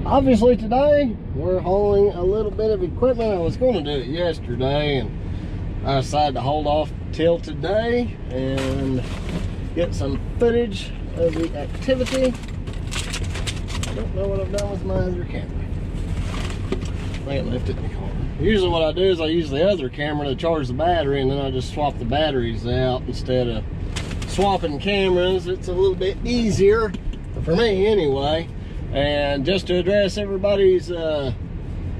Obviously today we're hauling a little bit of equipment. I was going to do it yesterday and I decided to hold off till today and get some footage of the activity. I don't know what I've done with my other camera. I think I left it in the car. Usually what I do is I use the other camera to charge the battery, and then I just swap the batteries out instead of swapping cameras. It's a little bit easier for me anyway. And just to address everybody's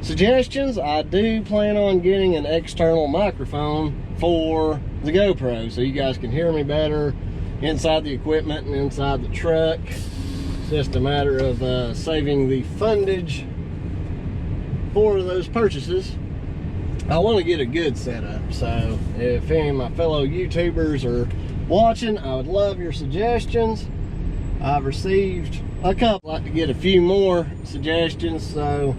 suggestions, I do plan on getting an external microphone for the GoPro so you guys can hear me better inside the equipment and inside the truck. It's just a matter of saving the fundage for those purchases. I want to get a good setup, so if any of my fellow YouTubers are watching, I would love your suggestions. I've received a couple. I'd like to get a few more suggestions, so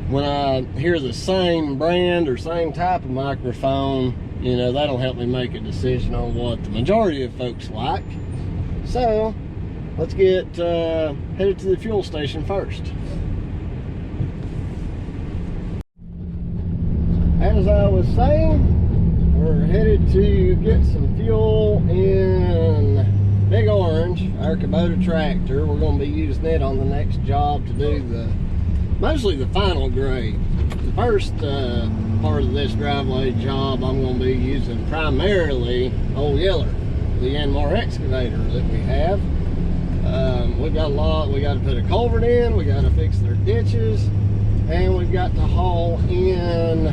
when I hear the same brand or same type of microphone, you know, that'll help me make a decision on what the majority of folks like. So let's get headed to the fuel station first. As I was saying, we're headed to get some fuel in Big Orange, our Kubota tractor. We're going to be using it on the next job to do mostly the final grade. The first part of this driveway job, I'm going to be using primarily Old Yeller, the Yanmar excavator that we have. We've got a lot. We got to put a culvert in, we got to fix their ditches, and we've got to haul in,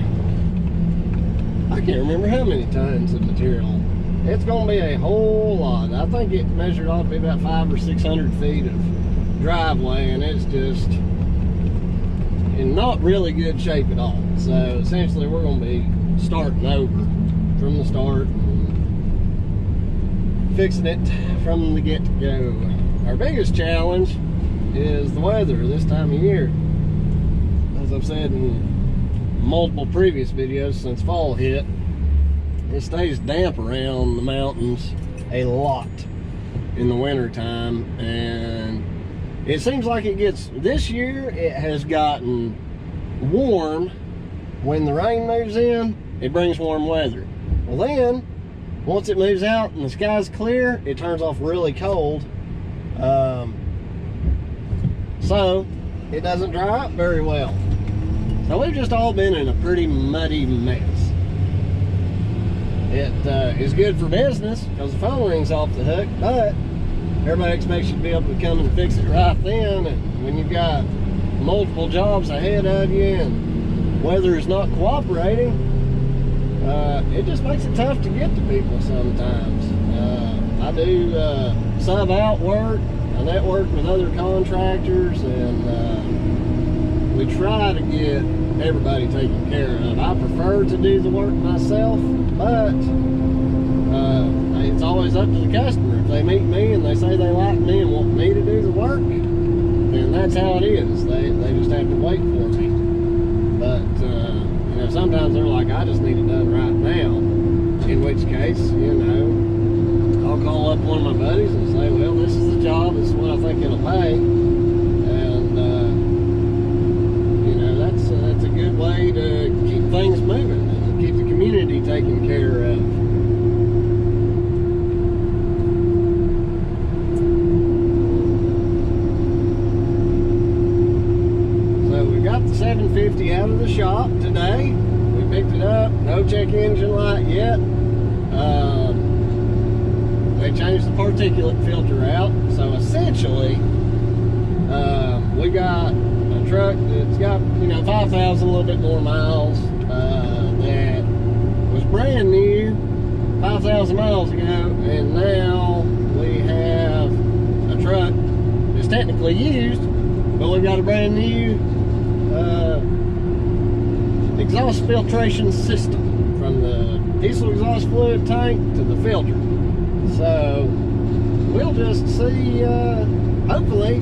I can't remember how many tons of material. It's going to be a whole lot. I think it measured out to be about 500 or 600 feet of driveway, and it's just in not really good shape at all. So essentially we're going to be starting over from the start and fixing it from the get-go. Our biggest challenge is the weather this time of year. As I've said in multiple previous videos since fall hit, it stays damp around the mountains a lot in the winter time, and it seems like it gets, this year it has gotten warm. When the rain moves in, it brings warm weather. Well then, once it moves out and the sky's clear, it turns off really cold. So it doesn't dry up very well. So we've just all been in a pretty muddy mess. It is good for business because the phone rings off the hook, but everybody expects you to be able to come and fix it right then. And when you've got multiple jobs ahead of you and weather is not cooperating, it just makes it tough to get to people sometimes. I do sub out work. I network with other contractors, and we try to get everybody taken care of. I prefer to do the work myself, but it's always up to the customer. If they meet me and they say they like me and want me to do the work, then that's how it is. They just have to wait for me. But you know, sometimes they're like, I just need it done right now. In which case, you know, I'll call up one of my buddies and say, well, this is the job, this is what I think it'll pay. And you know, that's a good way to keep things moving and keep the community taken care of. So we got the 750 out of the shop today. We picked it up, no check engine light yet. They changed the particulate filter out, so essentially we got a truck that's got, you know, 5,000, a little bit more miles, that was brand new 5,000 miles ago, and now we have a truck that's technically used, but we've got a brand new exhaust filtration system from the diesel exhaust fluid tank to the filter. So we'll just see. Hopefully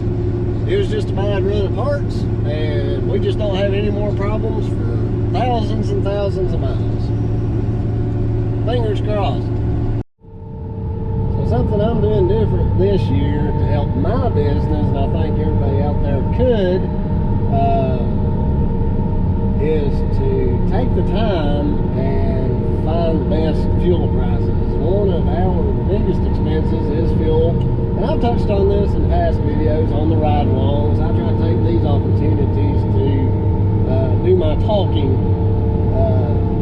it was just a bad run of parts and we just don't have any more problems for thousands and thousands of miles. Fingers crossed. So something I'm doing different this year to help my business, and I think everybody out there could, is to take the time and find the best fuel prices. One of our biggest expenses is fuel, and I've touched on this in past videos on the ride-alongs. I try to take these opportunities to do my talking.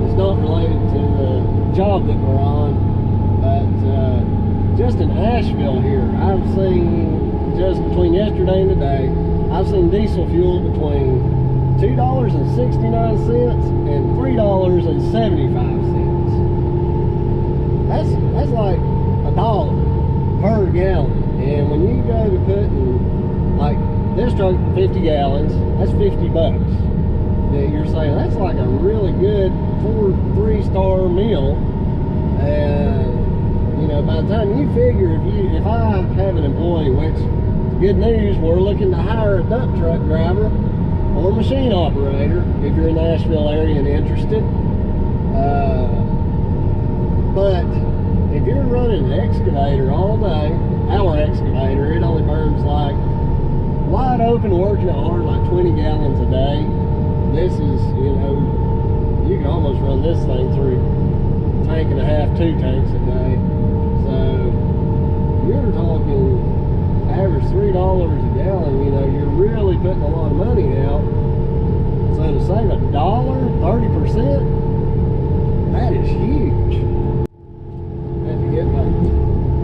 It's not related to the job that we're on, but just in Asheville here, I've seen, just between yesterday and today, I've seen diesel fuel between $2.69 and $3.75. That's like $1 per gallon. And when you go to putting, like, this truck 50 gallons, that's $50. That you're saying that's like a really good 3-star meal. And you know, by the time you figure, if I have an employee, which good news, we're looking to hire a dump truck driver or machine operator if you're in the Asheville area and interested. But if you're running an excavator all day, our excavator, it only burns like wide open, working it hard, like 20 gallons a day. This is, you know, you can almost run this thing through a tank and a half, 2 tanks a day. So you're talking average $3 a gallon. You know, you're really putting a lot of money out. So to save $1, 30%, that is huge. I have to get my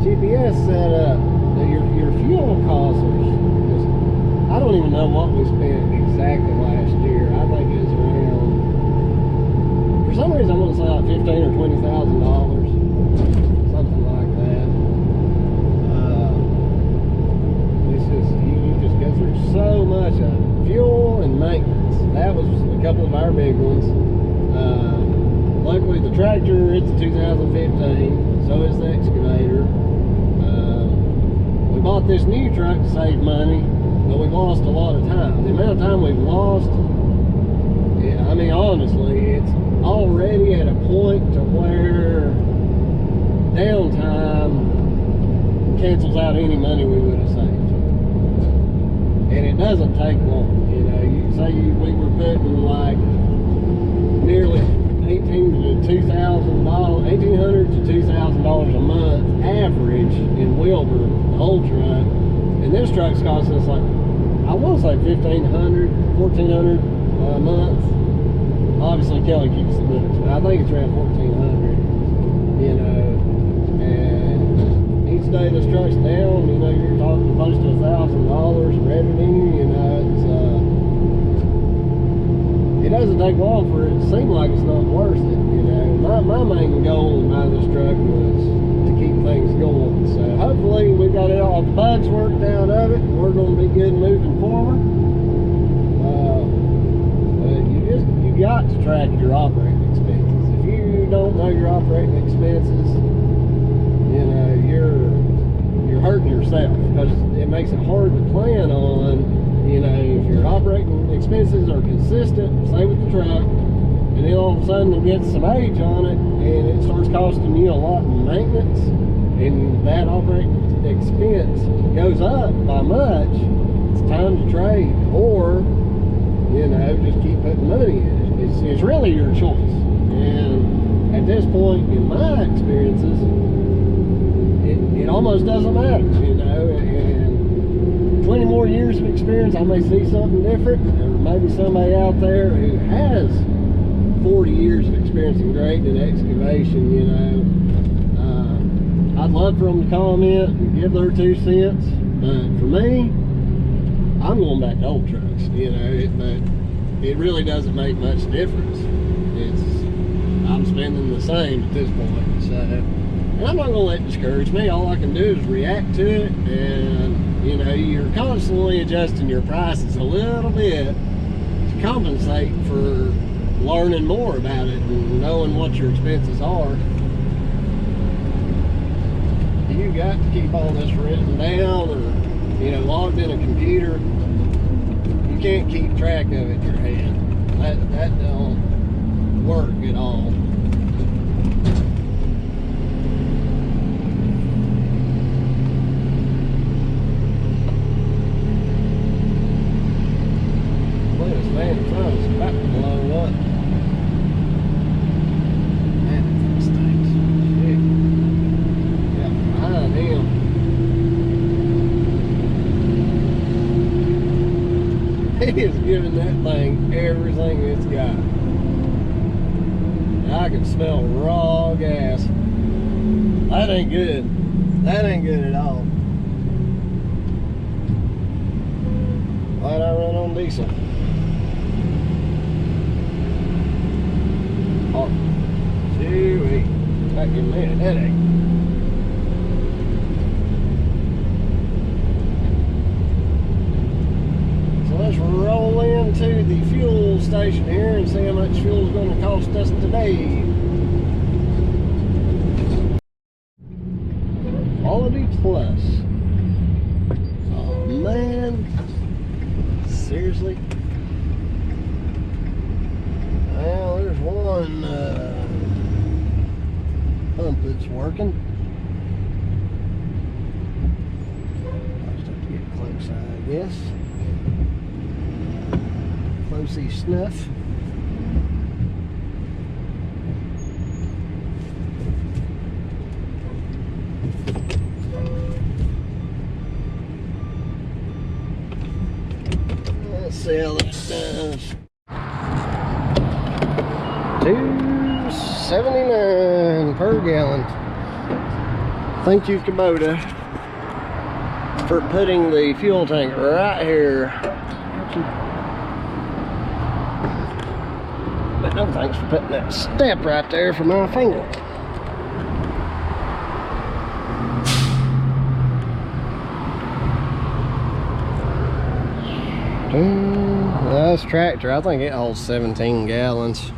GPS set up. Your fuel costs are just, I don't even know what we spent exactly last year. I think it was around, for some reason I'm going to say like $15,000 or $20,000, something like that. It's just, you just go through so much of fuel and maintenance. That was a couple of our big ones. Luckily the tractor, it's a 2015, so is the excavator. We bought this new truck to save money, but we've lost a lot of time. The amount of time we've lost, yeah, I mean, honestly, it's already at a point to where downtime cancels out any money we would have saved. And it doesn't take long. You know, you say we were putting like nearly $1,800 to $2,000 a month average in Wilbur, the whole truck. And this truck's cost us like, I want to say $1,500, $1,400 a month. Obviously Kelly keeps the books, but I think it's around $1,400, you know. And each day this truck's down, you know, you're talking close to $1,000 revenue, you know. It doesn't take long for it to seem like it's not worth it, you know. My main goal in buying this truck was to keep things going. So hopefully we got all the bugs worked out of it, and we're going to be good moving forward. But you got to track your operating expenses. If you don't know your operating expenses, you know, you're hurting yourself, because it makes it hard to plan on. You know, if your operating expenses are consistent, say with the truck, and then all of a sudden it gets some age on it, and it starts costing you a lot in maintenance, and that operating expense goes up by much, it's time to trade, or, you know, just keep putting money in it. It's really your choice. And at this point, in my experiences, it almost doesn't matter, you know. And 20 more years of experience, I may see something different. Or maybe somebody out there who has 40 years of experience in grading and excavation, you know. I'd love for them to comment and give their 2 cents. But for me, I'm going back to old trucks, you know. But it really doesn't make much difference. I'm spending the same at this point. So, and I'm not going to let it discourage me. All I can do is react to it, and you know, you're constantly adjusting your prices a little bit to compensate for learning more about it and knowing what your expenses are. You got to keep all this written down, or, you know, logged in a computer. You can't keep track of it in your head. That don't work at all. man, the sun's about to blow up. Man, that stinks. Shit. Yeah, behind him. He is giving that thing everything it's got. I can smell raw gas. That ain't good. That ain't good at all. Why'd I run on diesel? Oh, gee-wee. That giving me a headache. So let's roll into the fuel station here and see how much fuel is going to cost us today. Quality Plus. Oh man. Seriously? Well, there's one pump that's working. I'll just have to get closer, I guess. Closey snuff. Let's see how that does. $2.79 per gallon. Thank you, Kubota, for putting the fuel tank right here. But no thanks for putting that step right there for my finger. This tractor, I think it holds 17 gallons.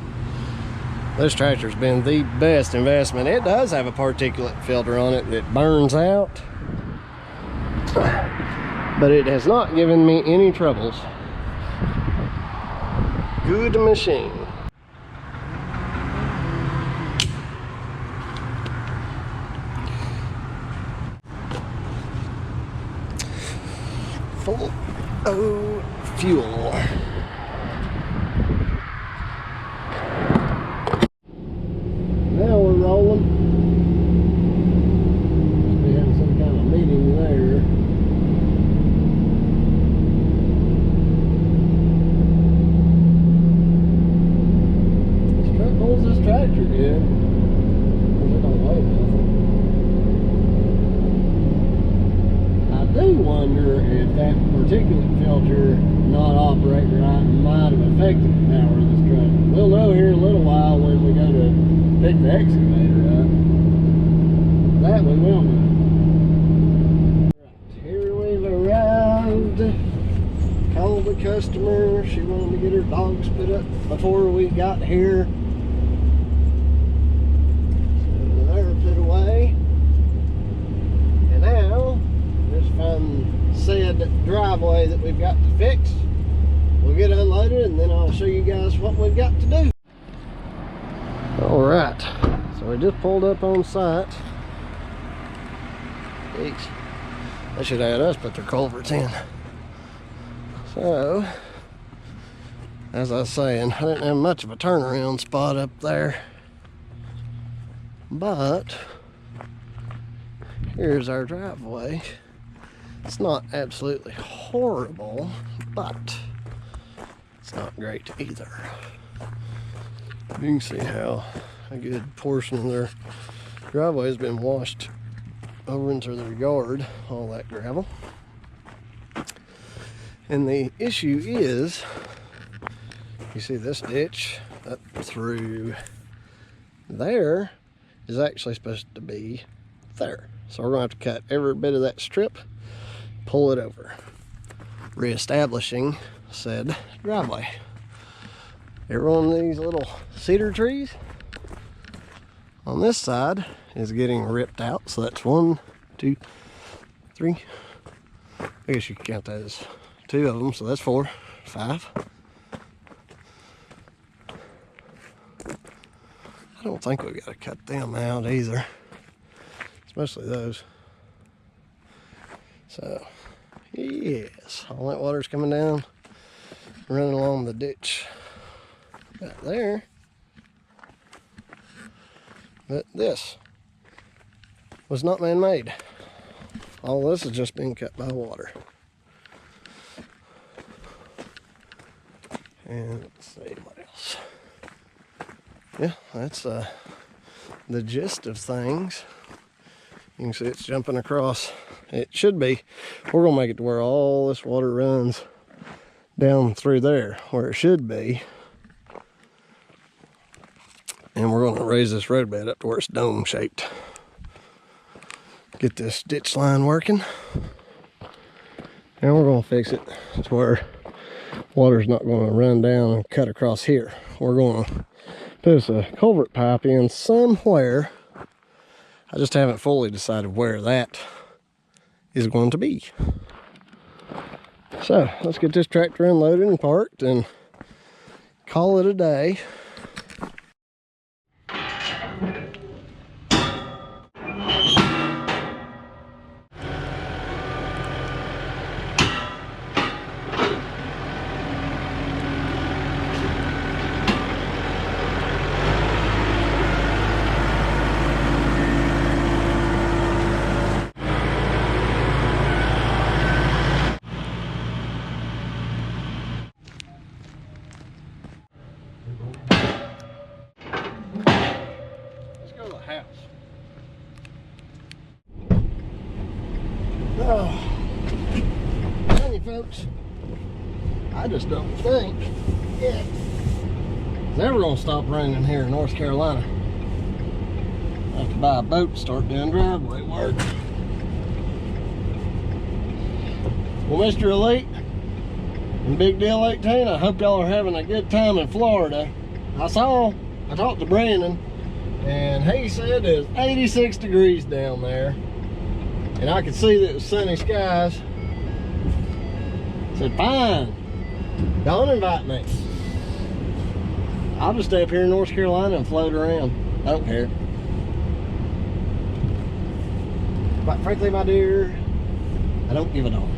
This tractor's been the best investment. It does have a particulate filter on it that burns out, but it has not given me any troubles. Good machine. Full of fuel. Now we're rolling. Must be having some kind of meeting there. This truck pulls this tractor good. It don't weigh nothing. I do wonder if that particulate filter not operating right might have affected the power of this truck. We'll know here in a little while when we go to pick the excavator up. That we will know. Right, here we've arrived. Called the customer. She wanted to get her dogs put up before we got here. So they're put away. And now, just find said driveway that we've got to fix. We'll get unloaded and then I'll show you guys what we've got to do. Alright, so we just pulled up on site. Jeez, they should have had us put their culverts in. So, as I was saying, I didn't have much of a turnaround spot up there. But, here's our driveway. It's not absolutely horrible, but it's not great either. You can see how a good portion of their driveway has been washed over into their yard, all that gravel. And the issue is, you see this ditch up through there is actually supposed to be there. So we're going to have to cut every bit of that strip, pull it over, reestablishing said driveway. Every one of these little cedar trees on this side is getting ripped out. So that's 1, 2, 3. I guess you can count that as 2 of them. So that's 4, 5. I don't think we've got to cut them out either, especially those. So yes, all that water's coming down running along the ditch right there. But this was not man-made. All this has just been cut by water. And let's see what else. Yeah, that's the gist of things. You can see it's jumping across. It should be. We're gonna make it to where all this water runs down through there where it should be. And we're gonna raise this roadbed up to where it's dome shaped. Get this ditch line working. And we're gonna fix it to where water's not gonna run down and cut across here. We're gonna put a culvert pipe in somewhere. I just haven't fully decided where that is going to be. So let's get this tractor unloaded and parked and call it a day. Oh, tell you folks, I just don't think it's ever gonna stop raining here in North Carolina. I have to buy a boat and start doing driveway work. Well, Mr. Elite and Big Deal 18, I hope y'all are having a good time in Florida. I talked to Brandon, and he said it's 86 degrees down there. And I could see that it was sunny skies. I said, fine, don't invite me. I'll just stay up here in North Carolina and float around. I don't care. But frankly, my dear, I don't give a darn.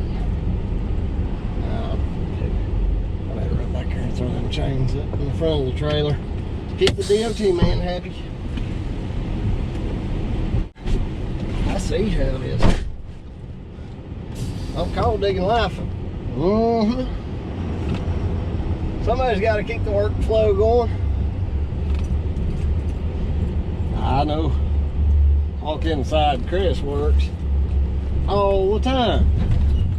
I better run back here and throw them chains up in the front of the trailer. Keep the DOT man happy. I see how it is. I'm cold digging life. Somebody's got to keep the workflow going. I know. Walk inside, Chris works all the time.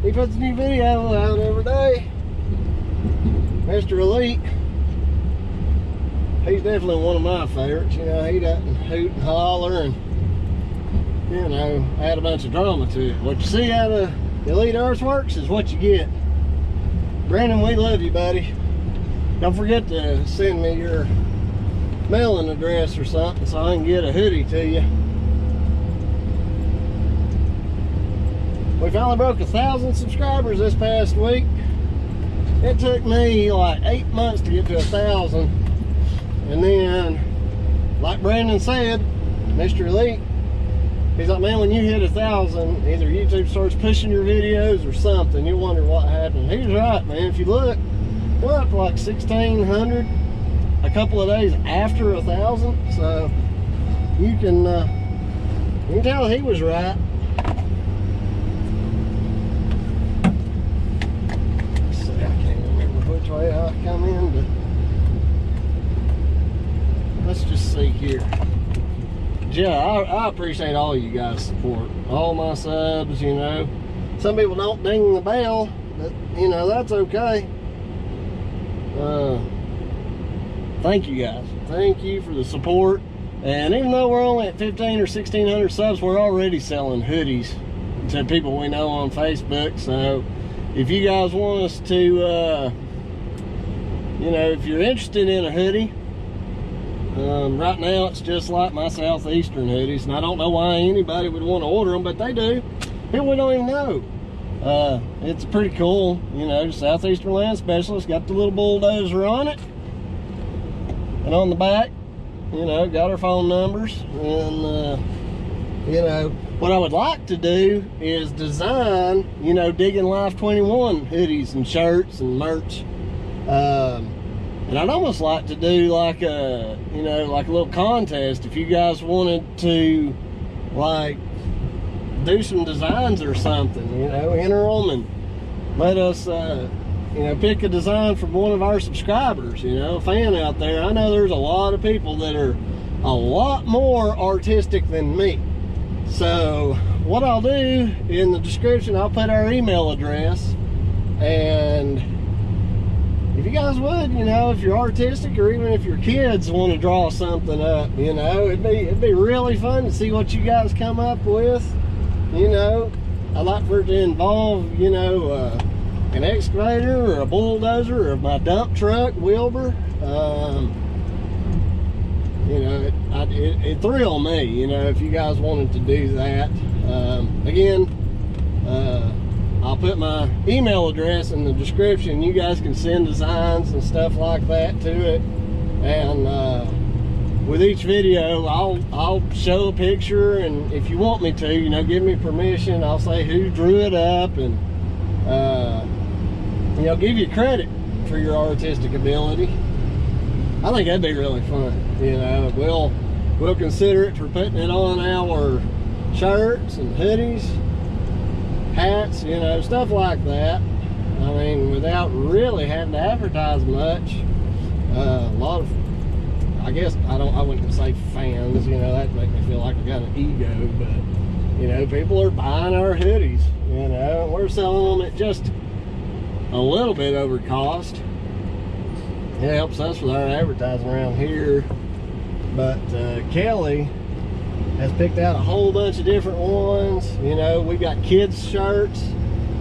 He puts a new video out every day. Mr. Elite, he's definitely one of my favorites. You know, he doesn't hoot and holler and, you know, add a bunch of drama to it. What you see out of Elite Earthworks is what you get. Brandon, we love you, buddy. Don't forget to send me your mailing address or something so I can get a hoodie to you. We finally broke 1,000 subscribers this past week. It took me like 8 months to get to 1,000. And then, like Brandon said, Mr. Elite, he's like, man, when you hit 1,000, either YouTube starts pushing your videos or something. You wonder what happened. He's right, man. If you look, we're up to like 1,600 a couple of days after 1,000. So you can tell he was right. Let's see, I can't remember which way I come in, but let's just see here. Yeah, I appreciate all you guys' support. All my subs, you know. Some people don't ding the bell, but, you know, that's okay. Thank you guys. Thank you for the support. And even though we're only at 1,500 or 1,600 subs, we're already selling hoodies to people we know on Facebook. So if you guys want us to, you know, if you're interested in a hoodie, right now it's just like my Southeastern hoodies, and I don't know why anybody would want to order them, but they do. People we don't even know. It's pretty cool, you know. Southeastern Land Specialist, got the little bulldozer on it, and on the back, you know, got our phone numbers. And you know, what I would like to do is design, you know, Digging Life 21 hoodies and shirts and merch. And I'd almost like to do like a, you know, like a little contest if you guys wanted to, like, do some designs or something, you know, enter them and let us, you know, pick a design from one of our subscribers, you know, a fan out there. I know there's a lot of people that are a lot more artistic than me. So what I'll do in the description, I'll put our email address, and if you guys would, you know, if you're artistic or even if your kids want to draw something up, you know, it'd be really fun to see what you guys come up with. You know, I'd like for it to involve, you know, an excavator or a bulldozer or my dump truck, Wilbur. You know, it thrilled me, you know, if you guys wanted to do that. Again, I'll put my email address in the description. You guys can send designs and stuff like that to it. And with each video, I'll show a picture, and if you want me to, you know, give me permission. I'll say who drew it up, and you know, give you credit for your artistic ability. I think that'd be really fun. You know, we'll consider it for putting it on our shirts and hoodies, hats, you know, stuff like that. I mean, without really having to advertise much. A lot of, I guess, I wouldn't say fans, you know, that make me feel like I got an ego, but, you know, people are buying our hoodies, you know, and we're selling them at just a little bit over cost. It helps us with our advertising around here. But Kelly has picked out a whole bunch of different ones. You know, we got kids shirts.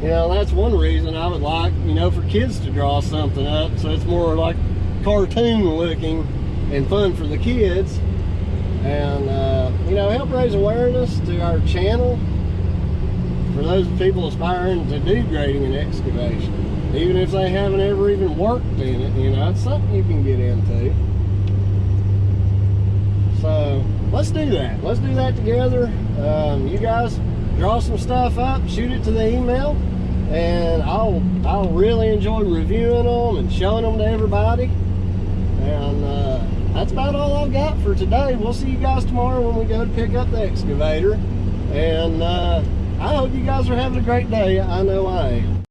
You know, that's one reason I would like, you know, for kids to draw something up, so it's more like cartoon looking and fun for the kids. And you know, help raise awareness to our channel for those people aspiring to do grading and excavation. Even if they haven't ever even worked in it, you know, it's something you can get into. So let's do that. Let's do that together. You guys draw some stuff up, shoot it to the email, and I'll really enjoy reviewing them and showing them to everybody. And that's about all I've got for today. We'll see you guys tomorrow when we go to pick up the excavator. And I hope you guys are having a great day. I know I am.